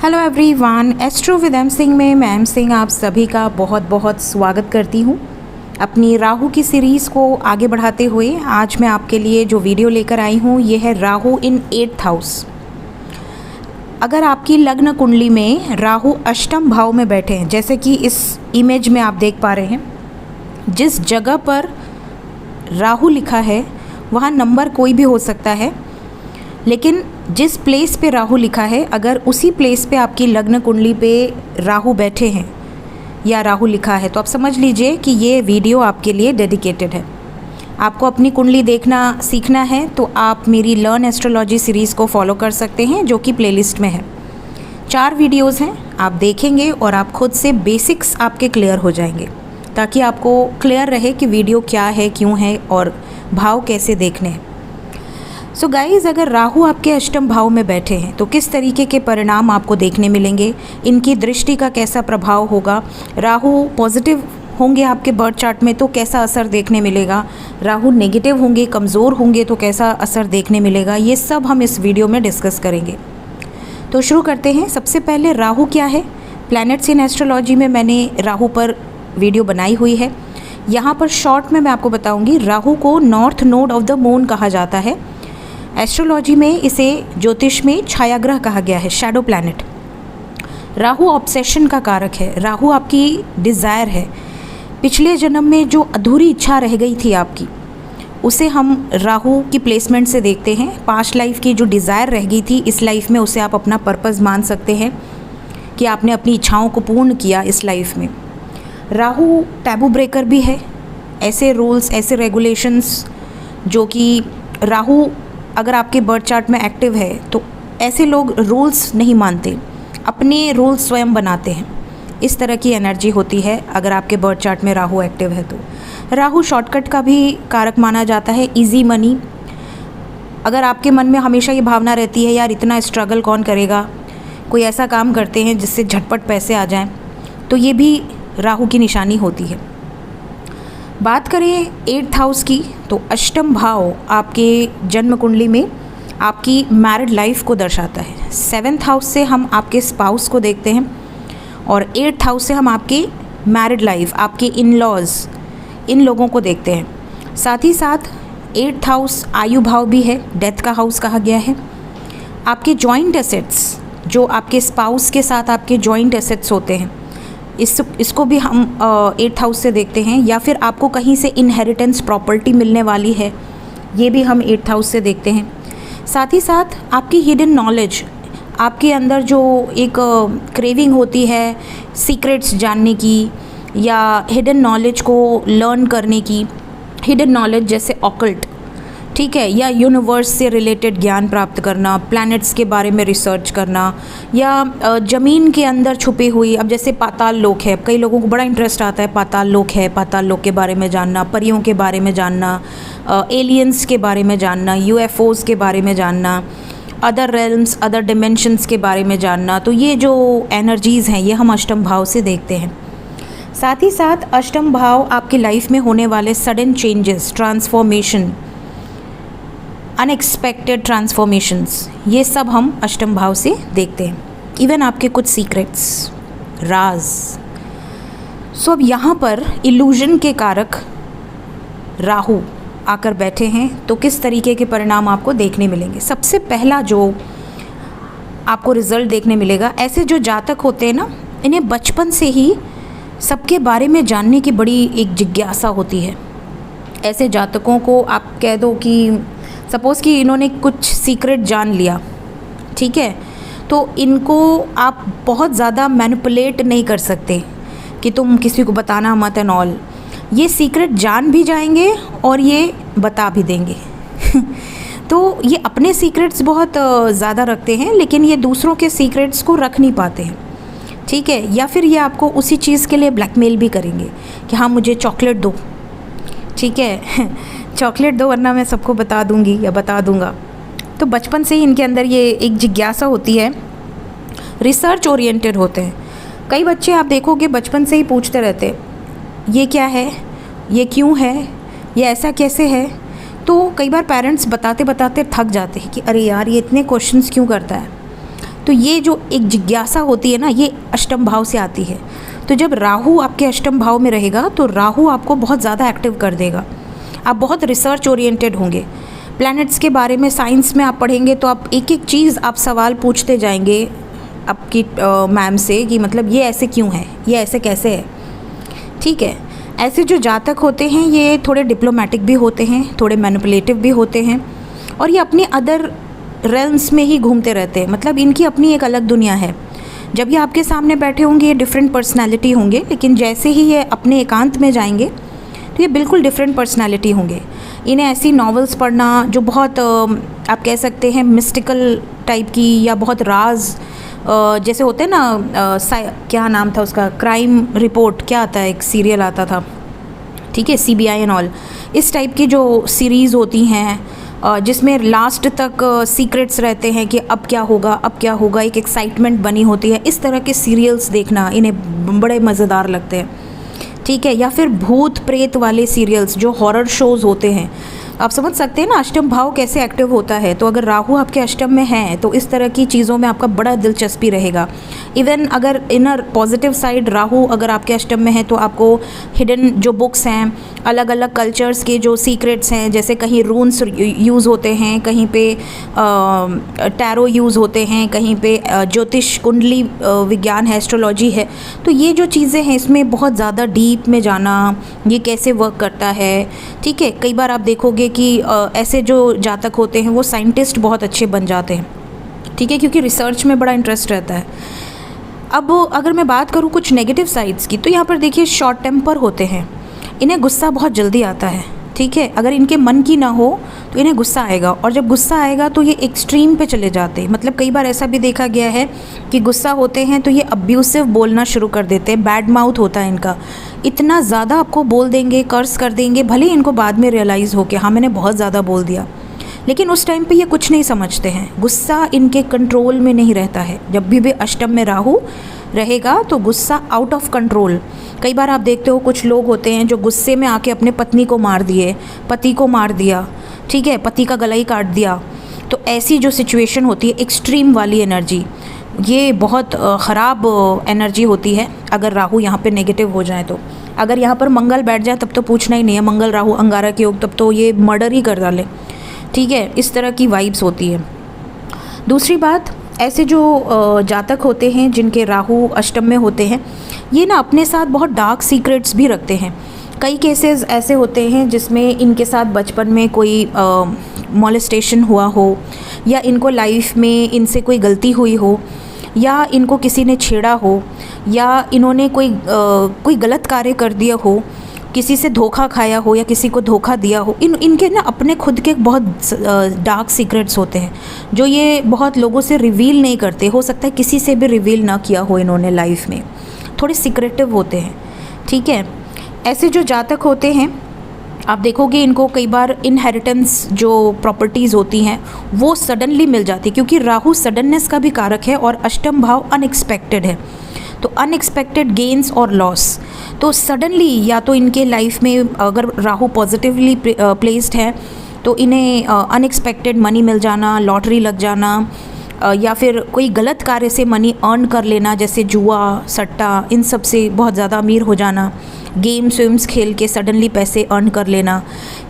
Hello everyone, astro with M Singh में मैं M Singh आप सभी का बहुत बहुत स्वागत करती हूँ। अपनी राहु की सीरीज़ को आगे बढ़ाते हुए आज मैं आपके लिए जो वीडियो लेकर आई हूँ ये है राहु इन 8th हाउस। अगर आपकी लग्न कुंडली में राहु अष्टम भाव में बैठे हैं, जैसे कि इस इमेज में आप देख पा रहे हैं, जिस जगह पर राहु लिखा है वहाँ नंबर कोई भी हो सकता है, लेकिन जिस प्लेस पे राहु लिखा है अगर उसी प्लेस पे आपकी लग्न कुंडली पे राहु बैठे हैं या राहु लिखा है तो आप समझ लीजिए कि ये वीडियो आपके लिए डेडिकेटेड है। आपको अपनी कुंडली देखना सीखना है तो आप मेरी लर्न एस्ट्रोलॉजी सीरीज़ को फॉलो कर सकते हैं, जो कि प्लेलिस्ट में है। 4 वीडियोज़ हैं, आप देखेंगे और आप खुद से बेसिक्स आपके क्लियर हो जाएंगे, ताकि आपको क्लियर रहे कि वीडियो क्या है, क्यों है और भाव कैसे देखने हैं। सो गाइज़, अगर राहु आपके अष्टम भाव में बैठे हैं तो किस तरीके के परिणाम आपको देखने मिलेंगे, इनकी दृष्टि का कैसा प्रभाव होगा, राहु पॉजिटिव होंगे आपके बर्थ चार्ट में तो कैसा असर देखने मिलेगा, राहु नेगेटिव होंगे, कमज़ोर होंगे तो कैसा असर देखने मिलेगा, ये सब हम इस वीडियो में डिस्कस करेंगे। तो शुरू करते हैं। सबसे पहले राहु क्या है। प्लैनेट्स इन एस्ट्रोलॉजी में मैंने राहु पर वीडियो बनाई हुई है। यहाँ पर शॉर्ट में मैं आपको बताऊँगी। राहु को north node of the moon कहा जाता है। एस्ट्रोलॉजी में इसे ज्योतिष में छायाग्रह कहा गया है, शैडो प्लैनेट। राहु ऑब्सेशन का कारक है। राहु आपकी डिज़ायर है। पिछले जन्म में जो अधूरी इच्छा रह गई थी आपकी, उसे हम राहु की प्लेसमेंट से देखते हैं। पास्ट लाइफ की जो डिज़ायर रह गई थी, इस लाइफ में उसे आप अपना पर्पस मान सकते हैं कि आपने अपनी इच्छाओं को पूर्ण किया इस लाइफ में। राहु टैबू ब्रेकर भी है। ऐसे रूल्स, ऐसे रेगुलेशंस जो कि राहु अगर आपके बर्थ चार्ट में एक्टिव है तो ऐसे लोग रूल्स नहीं मानते, अपने रूल्स स्वयं बनाते हैं। इस तरह की एनर्जी होती है अगर आपके बर्थ चार्ट में राहु एक्टिव है तो। राहु शॉर्टकट का भी कारक माना जाता है, इजी मनी। अगर आपके मन में हमेशा ये भावना रहती है यार इतना स्ट्रगल कौन करेगा, कोई ऐसा काम करते हैं जिससे झटपट पैसे आ जाएं, तो ये भी राहु की निशानी होती है। बात करें 8th हाउस की तो अष्टम भाव आपके जन्म कुंडली में आपकी मैरिड लाइफ को दर्शाता है। 7th हाउस से हम आपके स्पाउस को देखते हैं और 8th हाउस से हम आपकी मैरिड लाइफ, आपके इन लॉज, इन लोगों को देखते हैं। साथ ही साथ 8th हाउस आयु भाव भी है, डेथ का हाउस कहा गया है। आपके जॉइंट एसेट्स, जो आपके स्पाउस के साथ आपके जॉइंट एसेट्स होते हैं, इसको भी हम 8th हाउस से देखते हैं। या फिर आपको कहीं से इनहेरिटेंस प्रॉपर्टी मिलने वाली है, ये भी हम 8th हाउस से देखते हैं। साथ ही साथ आपकी हिडन नॉलेज, आपके अंदर जो एक क्रेविंग होती है सीक्रेट्स जानने की या हिडन नॉलेज को लर्न करने की, हिडन नॉलेज जैसे ऑकल्ट, ठीक है, या यूनिवर्स से रिलेटेड ज्ञान प्राप्त करना, प्लैनेट्स के बारे में रिसर्च करना, या ज़मीन के अंदर छुपी हुई, अब जैसे पाताल लोक है, कई लोगों को बड़ा इंटरेस्ट आता है पाताल लोक है, पाताल लोक के बारे में जानना, परियों के बारे में जानना, एलियंस के बारे में जानना, यूएफओज़ के बारे में जानना, अदर रेल्म्स, अदर डिमेंशंस के बारे में जानना। तो ये जो एनर्जीज़ हैं ये हम अष्टम भाव से देखते हैं। साथ ही साथ अष्टम भाव आपकी लाइफ में होने वाले sudden changes, transformation, unexpected transformations, ये सब हम अष्टम भाव से देखते हैं। इवन आपके कुछ सीक्रेट्स, राज। सो अब यहाँ पर इल्यूजन के कारक राहु आकर बैठे हैं तो किस तरीके के परिणाम आपको देखने मिलेंगे। सबसे पहला जो आपको रिज़ल्ट देखने मिलेगा, ऐसे जो जातक होते हैं ना, इन्हें बचपन से ही सबके बारे में जानने की बड़ी एक जिज्ञासा होती है। ऐसे जातकों को आप कह दो कि सपोज़ कि इन्होंने कुछ सीक्रेट जान लिया, ठीक है, तो इनको आप बहुत ज़्यादा मैनिपुलेट नहीं कर सकते कि तुम किसी को बताना मत एंड ऑल। ये सीक्रेट जान भी जाएंगे और ये बता भी देंगे तो ये अपने सीक्रेट्स बहुत ज़्यादा रखते हैं, लेकिन ये दूसरों के सीक्रेट्स को रख नहीं पाते हैं, ठीक है। या फिर ये आपको उसी चीज़ के लिए ब्लैकमेल भी करेंगे कि हाँ मुझे चॉकलेट दो, ठीक है चॉकलेट दो वरना मैं सबको बता दूंगी या बता दूंगा। तो बचपन से ही इनके अंदर ये एक जिज्ञासा होती है, रिसर्च ओरिएंटेड होते हैं। कई बच्चे आप देखोगे बचपन से ही पूछते रहते हैं ये क्या है, ये क्यों है, ये ऐसा कैसे है। तो कई बार पेरेंट्स बताते बताते थक जाते हैं कि अरे यार ये इतने क्वेश्चंस क्यों करता है, तो ये जो एक जिज्ञासा होती है ना, ये अष्टम भाव से आती है। तो जब राहु आपके अष्टम भाव में रहेगा तो राहु आपको बहुत ज़्यादा एक्टिव कर देगा। आप बहुत रिसर्च ओरिएंटेड होंगे, प्लैनेट्स के बारे में साइंस में आप पढ़ेंगे तो आप एक एक चीज़ आप सवाल पूछते जाएंगे आपकी मैम से कि मतलब ये ऐसे क्यों है, ये ऐसे कैसे है। ठीक है, ऐसे जो जातक होते हैं ये थोड़े डिप्लोमेटिक भी होते हैं, थोड़े मैनिपुलेटिव भी होते हैं, और ये अपने अदर रेल्म्स में ही घूमते रहते हैं। मतलब इनकी अपनी एक अलग दुनिया है। जब ये आपके सामने बैठे होंगे ये डिफरेंट पर्सनालिटी होंगे, लेकिन जैसे ही ये अपने एकांत में जाएंगे तो ये बिल्कुल डिफरेंट पर्सनालिटी होंगे। इन्हें ऐसी नॉवेल्स पढ़ना जो बहुत आप कह सकते हैं मिस्टिकल टाइप की, या बहुत राज जैसे होते हैं ना, क्या नाम था उसका, क्राइम रिपोर्ट क्या आता है, एक सीरियल आता था, ठीक है, CBI एंड ऑल, इस टाइप की जो सीरीज़ होती हैं जिसमें लास्ट तक सीक्रेट्स रहते हैं कि अब क्या होगा, अब क्या होगा, एक एक्साइटमेंट बनी होती है। इस तरह के सीरियल्स देखना इन्हें बड़े मज़ेदार लगते हैं। ठीक है, या फिर भूत प्रेत वाले सीरियल्स जो हॉरर शोज़ होते हैं। आप समझ सकते हैं ना अष्टम भाव कैसे एक्टिव होता है। तो अगर राहु आपके अष्टम में है तो इस तरह की चीज़ों में आपका बड़ा दिलचस्पी रहेगा। इवन अगर इनर पॉजिटिव साइड राहु अगर आपके अष्टम में है तो आपको हिडन जो बुक्स हैं, अलग अलग कल्चर्स के जो सीक्रेट्स हैं, जैसे कहीं रून्स यूज़ होते हैं, कहीं पे टैरो यूज़ होते हैं, कहीं पे ज्योतिष कुंडली विज्ञान है, एस्ट्रोलॉजी है, तो ये जो चीज़ें हैं इसमें बहुत ज़्यादा डीप में जाना, ये कैसे वर्क करता है। ठीक है, कई बार आप देखोगे कि ऐसे जो जातक होते हैं वो साइंटिस्ट बहुत अच्छे बन जाते हैं। ठीक है, क्योंकि रिसर्च में बड़ा इंटरेस्ट रहता है। अब अगर मैं बात करूँ कुछ नेगेटिव साइड्स की, तो यहाँ पर देखिए शॉर्ट टेम्पर होते हैं, इन्हें गुस्सा बहुत जल्दी आता है। ठीक है, अगर इनके मन की ना हो तो इन्हें गुस्सा आएगा, और जब गुस्सा आएगा तो ये एक्सट्रीम पे चले जाते हैं। मतलब कई बार ऐसा भी देखा गया है कि गुस्सा होते हैं तो ये अब्यूसिव बोलना शुरू कर देते हैं, बैड माउथ होता है इनका, इतना ज़्यादा आपको बोल देंगे, कर्स कर देंगे, भले इनको बाद में रियलाइज़ हो कि हाँ मैंने बहुत ज़्यादा बोल दिया, लेकिन उस टाइम पे ये कुछ नहीं समझते हैं। गुस्सा इनके कंट्रोल में नहीं रहता है। जब भी अष्टम में राहु रहेगा तो गुस्सा आउट ऑफ कंट्रोल। कई बार आप देखते हो कुछ लोग होते हैं जो गुस्से में आके अपने पत्नी को मार दिए, पति को मार दिया, ठीक है, पति का गला ही काट दिया। तो ऐसी जो सिचुएशन होती है, एक्सट्रीम वाली एनर्जी, ये बहुत ख़राब एनर्जी होती है अगर राहु यहाँ पे नेगेटिव हो जाए। तो अगर यहाँ पर मंगल बैठ जाए तब तो पूछना ही नहीं है, मंगल राहु अंगारा के योग, तब तो ये मर्डर ही कर डाले। ठीक है, इस तरह की वाइब्स होती है। दूसरी बात, ऐसे जो जातक होते हैं जिनके राहु अष्टम में होते हैं, ये ना अपने साथ बहुत डार्क सीक्रेट्स भी रखते हैं। कई केसेस ऐसे होते हैं जिसमें इनके साथ बचपन में कोई मॉलेस्टेशन हुआ हो, या इनको लाइफ में इनसे कोई गलती हुई हो, या इनको किसी ने छेड़ा हो, या इन्होंने कोई गलत कार्य कर दिया हो, किसी से धोखा खाया हो या किसी को धोखा दिया हो। इनके ना अपने खुद के बहुत डार्क सीक्रेट्स होते हैं जो ये बहुत लोगों से रिवील नहीं करते। हो सकता है किसी से भी रिवील ना किया हो इन्होंने लाइफ में, थोड़े सीक्रेटिव होते हैं। ठीक है, ऐसे जो जातक होते हैं आप देखोगे इनको कई बार इनहेरिटेंस जो प्रॉपर्टीज़ होती हैं वो सडनली मिल जाती है, क्योंकि राहु सडननेस का भी कारक है और अष्टम भाव अनएक्सपेक्टेड है। तो अनएक्सपेक्टेड गेन्स और लॉस, तो सडनली या तो इनके लाइफ में अगर राहु पॉजिटिवली प्लेस्ड है तो इन्हें अनएक्सपेक्टेड मनी मिल जाना, लॉटरी लग जाना, या फिर कोई गलत कार्य से मनी अर्न कर लेना, जैसे जुआ, सट्टा, इन सब से बहुत ज़्यादा अमीर हो जाना, गेम्स वेम्स खेल के सडनली पैसे अर्न कर लेना।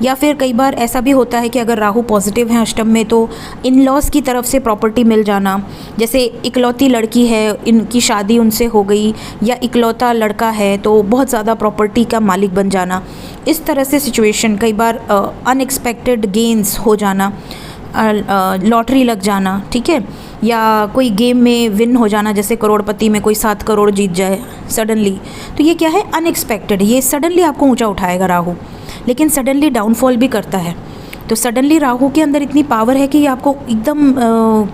या फिर कई बार ऐसा भी होता है कि अगर राहु पॉजिटिव है अष्टम में तो इन लॉज की तरफ से प्रॉपर्टी मिल जाना, जैसे इकलौती लड़की है, इनकी शादी उनसे हो गई, या इकलौता लड़का है तो बहुत ज़्यादा प्रॉपर्टी का मालिक बन जाना। इस तरह से सिचुएशन, कई बार अनएक्सपेक्टेड गेन्स हो जाना, लॉटरी लग जाना, ठीक है, या कोई गेम में विन हो जाना, जैसे करोड़पति में कोई 7 करोड़ जीत जाए सडनली। तो ये क्या है, अनएक्सपेक्टेड। ये सडनली आपको ऊंचा उठाएगा राहु, लेकिन सडनली डाउनफॉल भी करता है। तो सडनली राहु के अंदर इतनी पावर है कि ये आपको एकदम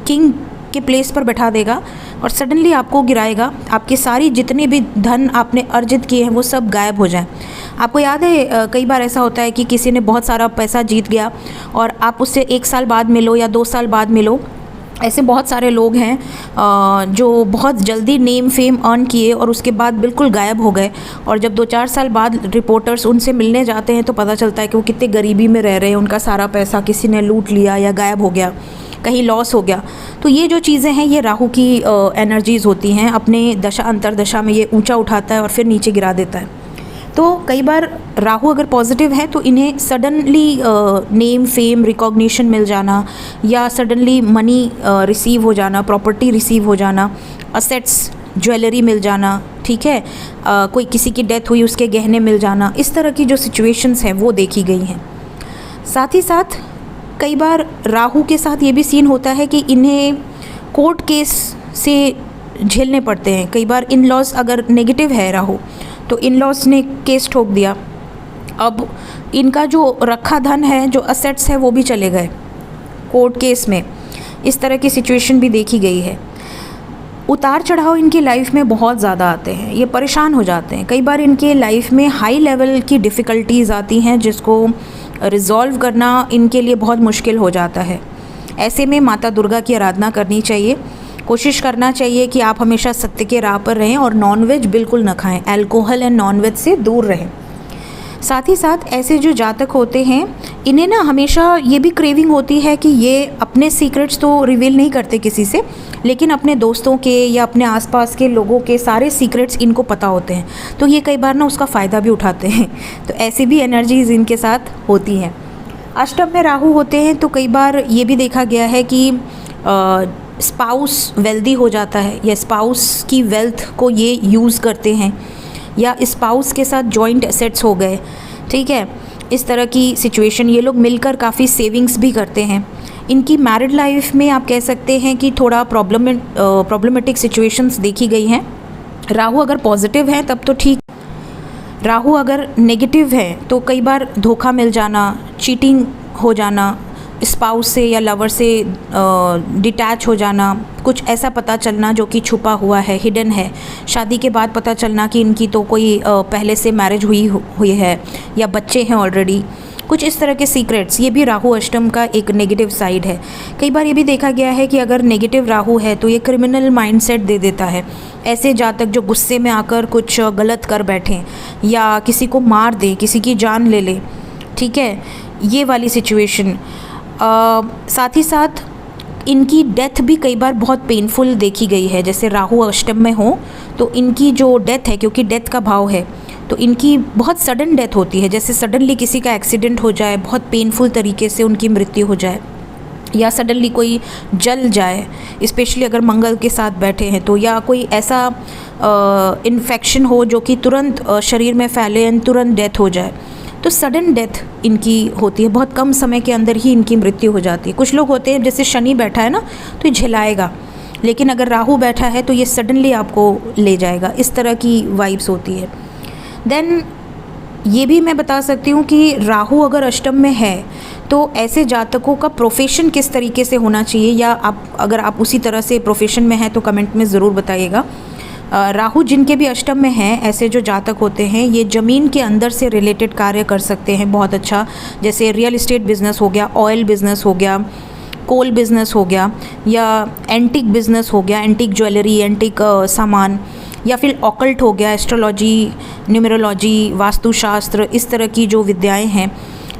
किंग के प्लेस पर बैठा देगा और सडनली आपको गिराएगा। आपके सारी जितने भी धन आपने अर्जित किए हैं वो सब गायब हो जाए। आपको याद है कई बार ऐसा होता है कि किसी ने बहुत सारा पैसा जीत गया और आप उससे 1 साल बाद मिलो या 2 साल बाद मिलो। ऐसे बहुत सारे लोग हैं जो बहुत जल्दी नेम फेम अर्न किए और उसके बाद बिल्कुल गायब हो गए, और जब 2-4 साल बाद रिपोर्टर्स उनसे मिलने जाते हैं तो पता चलता है कि वो कितने गरीबी में रह रहे हैं, उनका सारा पैसा किसी ने लूट लिया या गायब हो गया। कहीं लॉस हो गया। तो ये जो चीज़ें हैं ये राहु की एनर्जीज़ होती हैं, अपने दशा अंतरदशा में ये ऊंचा उठाता है और फिर नीचे गिरा देता है। तो कई बार राहु अगर पॉजिटिव है तो इन्हें सडनली नेम फेम रिकॉग्निशन मिल जाना, या सडनली मनी रिसीव हो जाना, प्रॉपर्टी रिसीव हो जाना, असेट्स ज्वेलरी मिल जाना, ठीक है, कोई किसी की डेथ हुई उसके गहने मिल जाना, इस तरह की जो सिचुएशंस हैं वो देखी गई हैं। साथ ही साथ कई बार राहु के साथ ये भी सीन होता है कि इन्हें कोर्ट केस से झेलने पड़ते हैं। कई बार इन लॉज अगर नेगेटिव है राहु तो इन लॉज ने केस ठोक दिया, अब इनका जो रखा धन है, जो असेट्स है, वो भी चले गए कोर्ट केस में। इस तरह की सिचुएशन भी देखी गई है। उतार चढ़ाव इनकी लाइफ में बहुत ज़्यादा आते हैं, ये परेशान हो जाते हैं। कई बार इनके लाइफ में हाई लेवल की डिफ़िकल्टीज़ आती हैं जिसको रिज़ॉल्व करना इनके लिए बहुत मुश्किल हो जाता है। ऐसे में माता दुर्गा की आराधना करनी चाहिए। कोशिश करना चाहिए कि आप हमेशा सत्य के राह पर रहें और नॉनवेज बिल्कुल न खाएं, अल्कोहल एंड नॉनवेज से दूर रहें। साथ ही साथ ऐसे जो जातक होते हैं इन्हें ना हमेशा ये भी क्रेविंग होती है कि ये अपने सीक्रेट्स तो रिवील नहीं करते किसी से, लेकिन अपने दोस्तों के या अपने आसपास के लोगों के सारे सीक्रेट्स इनको पता होते हैं, तो ये कई बार ना उसका फ़ायदा भी उठाते हैं। तो ऐसी भी एनर्जीज़ इनके साथ होती हैं। अष्टम में राहु होते हैं तो कई बार ये भी देखा गया है कि स्पाउस वेल्दी हो जाता है, या स्पाउस की वेल्थ को ये यूज़ करते हैं, या स्पाउस के साथ जॉइंट एसेट्स हो गए, ठीक है। इस तरह की सिचुएशन, ये लोग मिलकर काफ़ी सेविंग्स भी करते हैं। इनकी मैरिड लाइफ में आप कह सकते हैं कि थोड़ा प्रॉब्लमेटिक सिचुएशंस देखी गई हैं। राहु अगर पॉजिटिव हैं तब तो ठीक, राहु अगर नेगेटिव है तो कई बार धोखा मिल जाना, चीटिंग हो जाना, स्पाउस से या लवर से डिटैच हो जाना, कुछ ऐसा पता चलना जो कि छुपा हुआ है, हिडन है। शादी के बाद पता चलना कि इनकी तो कोई पहले से मैरिज हुई है या बच्चे हैं ऑलरेडी, कुछ इस तरह के सीक्रेट्स, ये भी राहु अष्टम का एक नेगेटिव साइड है। कई बार ये भी देखा गया है कि अगर नेगेटिव राहु है तो ये क्रिमिनल माइंडसेट दे देता है। ऐसे जातक जो गुस्से में आकर कुछ गलत कर बैठें या किसी को मार दें, किसी की जान ले ले, ठीक है, ये वाली सिचुएशन। साथ ही साथ इनकी डेथ भी कई बार बहुत पेनफुल देखी गई है। जैसे राहु अष्टम में हो तो इनकी जो डेथ है, क्योंकि डेथ का भाव है, तो इनकी बहुत सडन डेथ होती है। जैसे सडनली किसी का एक्सीडेंट हो जाए, बहुत पेनफुल तरीके से उनकी मृत्यु हो जाए, या सडनली कोई जल जाए, स्पेशली अगर मंगल के साथ बैठे हैं तो, या कोई ऐसा इन्फेक्शन हो जो कि तुरंत शरीर में फैले एंड तुरंत डेथ हो जाए, तो सडन डेथ इनकी होती है। बहुत कम समय के अंदर ही इनकी मृत्यु हो जाती है। कुछ लोग होते हैं, जैसे शनि बैठा है ना तो ये झिलाएगा, लेकिन अगर राहु बैठा है तो ये सडनली आपको ले जाएगा। इस तरह की वाइब्स होती है। देन ये भी मैं बता सकती हूँ कि राहु अगर अष्टम में है तो ऐसे जातकों का प्रोफेशन किस तरीके से होना चाहिए, या अगर आप उसी तरह से प्रोफेशन में हैं तो कमेंट में ज़रूर बताइएगा। राहु जिनके भी अष्टम में हैं, ऐसे जो जातक होते हैं, ये ज़मीन के अंदर से रिलेटेड कार्य कर सकते हैं बहुत अच्छा। जैसे रियल एस्टेट बिज़नेस हो गया, ऑयल बिज़नेस हो गया, कोल बिज़नेस हो गया, या एंटीक बिज़नेस हो गया, एंटीक ज्वेलरी, एंटीक सामान, या फिर ऑकल्ट हो गया, एस्ट्रोलॉजी, न्यूमरोलॉजी, वास्तुशास्त्र, इस तरह की जो विद्याएं हैं,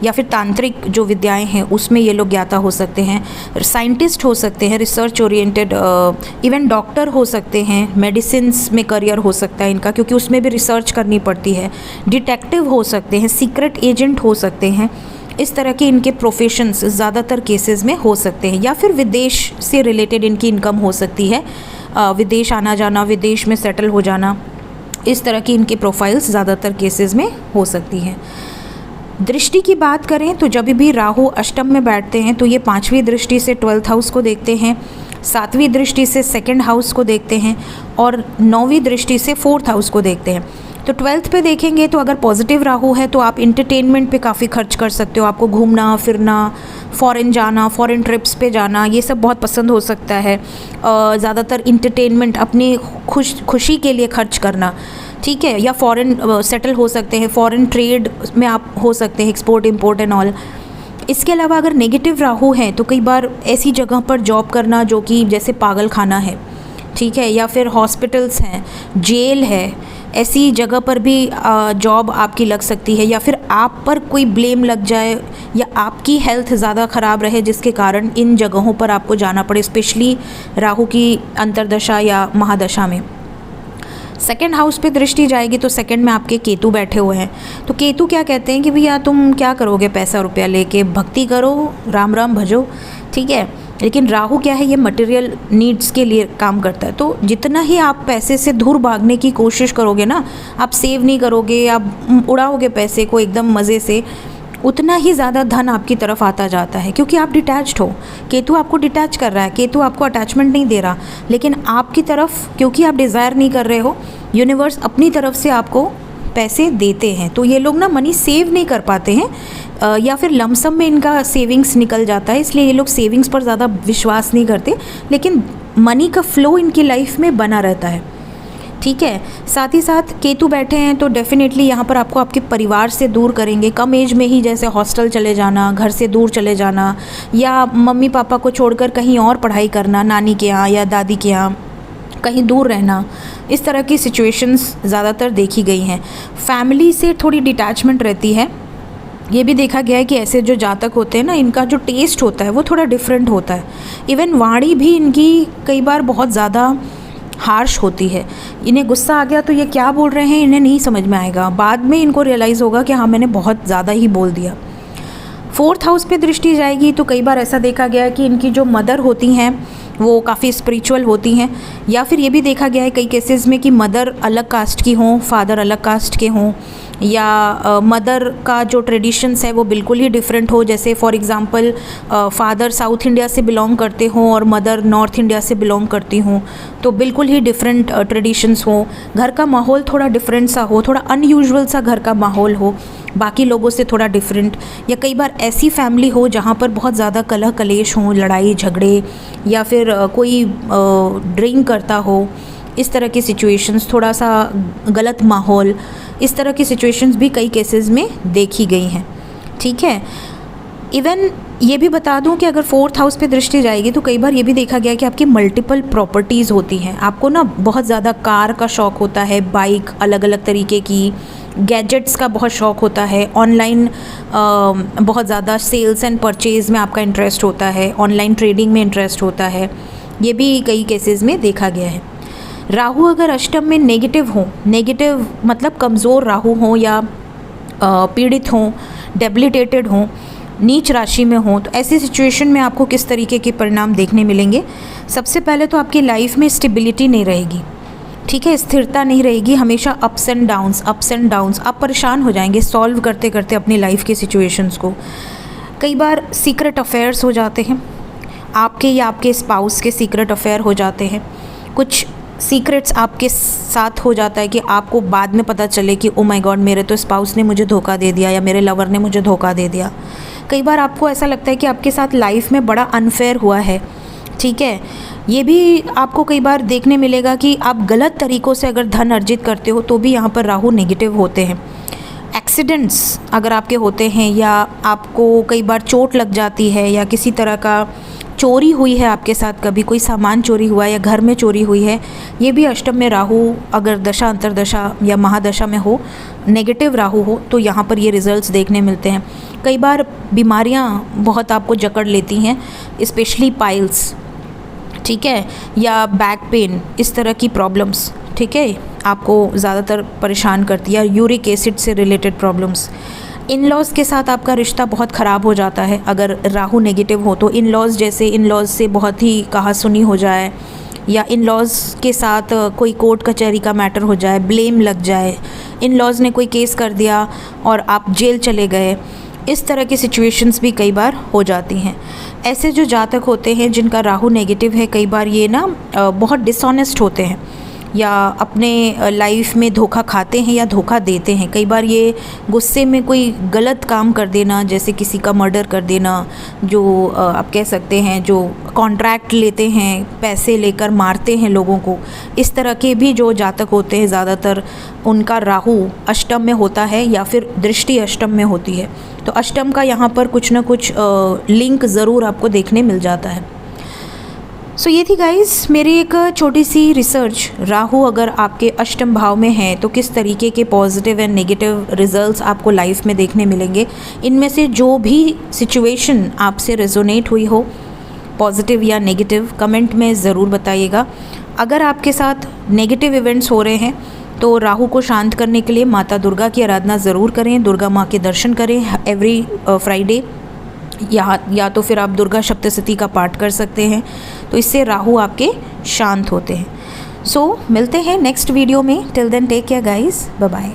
या फिर तांत्रिक जो विद्याएं हैं उसमें ये लोग ज्ञाता हो सकते हैं। साइंटिस्ट हो सकते हैं, रिसर्च ओरिएंटेड, इवन डॉक्टर हो सकते हैं, मेडिसिन्स में करियर हो सकता है इनका, क्योंकि उसमें भी रिसर्च करनी पड़ती है। डिटेक्टिव हो सकते हैं, सीक्रेट एजेंट हो सकते हैं। इस तरह के इनके प्रोफेशंस ज़्यादातर केसेस में हो सकते हैं, या फिर विदेश से रिलेटेड इनकी इनकम हो सकती है, विदेश आना जाना, विदेश में सेटल हो जाना, इस तरह की इनकी प्रोफाइल्स ज़्यादातर केसेस में हो सकती हैं। दृष्टि की बात करें तो जब भी राहु अष्टम में बैठते हैं तो ये 5वीं दृष्टि से 12th हाउस को देखते हैं, 7वीं दृष्टि से 2nd हाउस को देखते हैं, और 9वीं दृष्टि से 4th हाउस को देखते हैं। तो 12th पे देखेंगे तो अगर पॉजिटिव राहु है तो आप इंटरटेनमेंट पे काफ़ी खर्च कर सकते हो। आपको घूमना फिरना, फ़ॉरेन जाना, फ़ॉरेन ट्रिप्स पे जाना, ये सब बहुत पसंद हो सकता है। ज़्यादातर इंटरटेनमेंट, अपनी खुशी के लिए खर्च करना, ठीक है, या फ़ॉरेन सेटल हो सकते हैं, फ़ॉरेन ट्रेड में आप हो सकते हैं, एक्सपोर्ट इम्पोर्ट एंड ऑल। इसके अलावा अगर नेगेटिव राहु है तो कई बार ऐसी जगह पर जॉब करना जो कि जैसे पागल खाना है, ठीक है, या फिर हॉस्पिटल्स हैं, जेल है, ऐसी जगह पर भी जॉब आपकी लग सकती है, या फिर आप पर कोई ब्लेम लग जाए, या आपकी हेल्थ ज़्यादा ख़राब रहे जिसके कारण इन जगहों पर आपको जाना पड़े, स्पेशली राहु की अंतर्दशा या महादशा में। सेकंड हाउस पे दृष्टि जाएगी तो सेकंड में आपके केतु बैठे हुए हैं। तो केतु क्या कहते हैं कि भैया तुम क्या करोगे, पैसा रुपया लेके भक्ति करो, राम राम भजो, ठीक है। लेकिन राहु क्या है, ये मटेरियल नीड्स के लिए काम करता है। तो जितना ही आप पैसे से दूर भागने की कोशिश करोगे ना, आप सेव नहीं करोगे, आप उड़ाओगे पैसे को एकदम मज़े से, उतना ही ज़्यादा धन आपकी तरफ आता जाता है, क्योंकि आप डिटैच्ड हो। केतु आपको डिटैच कर रहा है, केतु आपको अटैचमेंट नहीं दे रहा, लेकिन आपकी तरफ क्योंकि आप डिज़ायर नहीं कर रहे हो, यूनिवर्स अपनी तरफ से आपको पैसे देते हैं। तो ये लोग ना मनी सेव नहीं कर पाते हैं, या फिर लमसम में इनका सेविंग्स निकल जाता है, इसलिए ये लोग सेविंग्स पर ज़्यादा विश्वास नहीं करते, लेकिन मनी का फ्लो इनकी लाइफ में बना रहता है, ठीक है। साथ ही साथ केतु बैठे हैं तो डेफिनेटली यहाँ पर आपको आपके परिवार से दूर करेंगे। कम एज में ही जैसे हॉस्टल चले जाना, घर से दूर चले जाना, या मम्मी पापा को छोड़कर कहीं और पढ़ाई करना, नानी के यहाँ या दादी के यहाँ कहीं दूर रहना, इस तरह की सिचुएशंस ज़्यादातर देखी गई हैं। फैमिली से थोड़ी डिटैचमेंट रहती है। ये भी देखा गया है कि ऐसे जो जातक होते हैं ना, इनका जो टेस्ट होता है वो थोड़ा डिफरेंट होता है। इवन वाणी भी इनकी कई बार बहुत ज़्यादा हार्श होती है। इन्हें गुस्सा आ गया तो ये क्या बोल रहे हैं इन्हें नहीं समझ में आएगा, बाद में इनको रियलाइज़ होगा कि हाँ मैंने बहुत ज़्यादा ही बोल दिया। फोर्थ हाउस पे दृष्टि जाएगी तो कई बार ऐसा देखा गया है कि इनकी जो मदर होती हैं वो काफ़ी स्पिरिचुअल होती हैं, या फिर ये भी देखा गया है कई केसेस में कि मदर अलग कास्ट की हों, फादर अलग कास्ट के हों, या मदर का जो ट्रेडिशंस है वो बिल्कुल ही डिफरेंट हो। जैसे for example father south India से बिलोंग करते हों और मदर नॉर्थ इंडिया से बिलोंग करती हों, तो बिल्कुल ही डिफरेंट ट्रेडिशंस हों। घर का माहौल थोड़ा डिफरेंट सा हो, थोड़ा अनयूजुअल सा घर का माहौल हो, बाकी लोगों से थोड़ा डिफरेंट। या कई बार ऐसी फैमिली हो जहाँ पर बहुत ज़्यादा कलह कलेश हो, लड़ाई झगड़े, या फिर कोई ड्रिंक करता हो, इस तरह की सिचुएशंस, थोड़ा सा गलत माहौल, इस तरह की सिचुएशंस भी कई केसेस में देखी गई हैं, ठीक है। इवन ये भी बता दूं कि अगर फोर्थ हाउस पे दृष्टि जाएगी तो कई बार ये भी देखा गया कि आपकी मल्टीपल प्रॉपर्टीज़ होती हैं। आपको ना बहुत ज़्यादा कार का शौक़ होता है, बाइक अलग अलग तरीके की, गैजेट्स का बहुत शौक़ होता है, ऑनलाइन बहुत ज़्यादा सेल्स एंड परचेज़ में आपका इंटरेस्ट होता है, ऑनलाइन ट्रेडिंग में इंटरेस्ट होता है, ये भी कई केसेस में देखा गया है। राहु अगर अष्टम में नेगेटिव हो, नेगेटिव मतलब कमज़ोर राहु हो, या पीड़ित हों, डेबिलिटेटेड हों, नीच राशि में हों, तो ऐसी सिचुएशन में आपको किस तरीके के परिणाम देखने मिलेंगे। सबसे पहले तो आपकी लाइफ में स्टेबिलिटी नहीं रहेगी, ठीक है, स्थिरता नहीं रहेगी, हमेशा अप्स एंड डाउन्स, आप परेशान हो जाएंगे सॉल्व करते करते अपनी लाइफ की सिचुएशंस को। कई बार सीक्रेट अफेयर्स हो जाते हैं आपके, या आपके स्पाउस के सीक्रेट अफेयर हो जाते हैं। कुछ सीक्रेट्स आपके साथ हो जाता है कि आपको बाद में पता चले कि ओ माय गॉड, मेरे तो स्पाउस ने मुझे धोखा दे दिया, या मेरे लवर ने मुझे धोखा दे दिया। कई बार आपको ऐसा लगता है कि आपके साथ लाइफ में बड़ा अनफेयर हुआ है, ठीक है। ये भी आपको कई बार देखने मिलेगा कि आप गलत तरीक़ों से अगर धन अर्जित करते हो तो भी यहाँ पर राहु नेगेटिव होते हैं। एक्सीडेंट्स अगर आपके होते हैं, या आपको कई बार चोट लग जाती है, या किसी तरह का चोरी हुई है आपके साथ, कभी कोई सामान चोरी हुआ है या घर में चोरी हुई है, ये भी अष्टम में राहु अगर दशा अंतरदशा या महादशा में हो, नेगेटिव राहु हो, तो यहाँ पर ये रिजल्ट्स देखने मिलते हैं। कई बार बीमारियाँ बहुत आपको जकड़ लेती हैं, स्पेशली पाइल्स, ठीक है, या बैक पेन, इस तरह की प्रॉब्लम्स, ठीक है, आपको ज़्यादातर परेशान करती है। यूरिक एसिड से रिलेटेड प्रॉब्लम्स, इन लॉज़ के साथ आपका रिश्ता बहुत ख़राब हो जाता है अगर राहु नेगेटिव हो तो। इन लॉज़ जैसे इन लॉज़ से बहुत ही कहासुनी हो जाए, या इन लॉज़ के साथ कोई कोर्ट कचहरी का मैटर हो जाए, ब्लेम लग जाए, इन लॉज़ ने कोई केस कर दिया और आप जेल चले गए, इस तरह की सिचुएशंस भी कई बार हो जाती हैं। ऐसे जो जातक होते हैं जिनका राहु नेगेटिव है, कई बार ये ना बहुत डिसऑनेस्ट होते हैं, या अपने लाइफ में धोखा खाते हैं या धोखा देते हैं। कई बार ये गुस्से में कोई गलत काम कर देना, जैसे किसी का मर्डर कर देना, जो आप कह सकते हैं जो कॉन्ट्रैक्ट लेते हैं, पैसे लेकर मारते हैं लोगों को, इस तरह के भी जो जातक होते हैं ज़्यादातर उनका राहु अष्टम में होता है या फिर दृष्टि अष्टम में होती है। तो अष्टम का यहाँ पर कुछ ना कुछ लिंक ज़रूर आपको देखने मिल जाता है। सो ये थी गाइस मेरी एक छोटी सी रिसर्च। राहु अगर आपके अष्टम भाव में है तो किस तरीके के पॉजिटिव एंड नेगेटिव रिजल्ट्स आपको लाइफ में देखने मिलेंगे। इनमें से जो भी सिचुएशन आपसे रेजोनेट हुई हो, पॉजिटिव या नेगेटिव, कमेंट में ज़रूर बताइएगा। अगर आपके साथ नेगेटिव इवेंट्स हो रहे हैं तो राहु को शांत करने के लिए माता दुर्गा की आराधना ज़रूर करें, दुर्गा माँ के दर्शन करें एवरी फ्राइडे, या तो फिर आप दुर्गा सप्तशती का पाठ कर सकते हैं, तो इससे राहु आपके शांत होते हैं। सो मिलते हैं नेक्स्ट वीडियो में। Till then take care guys, bye bye.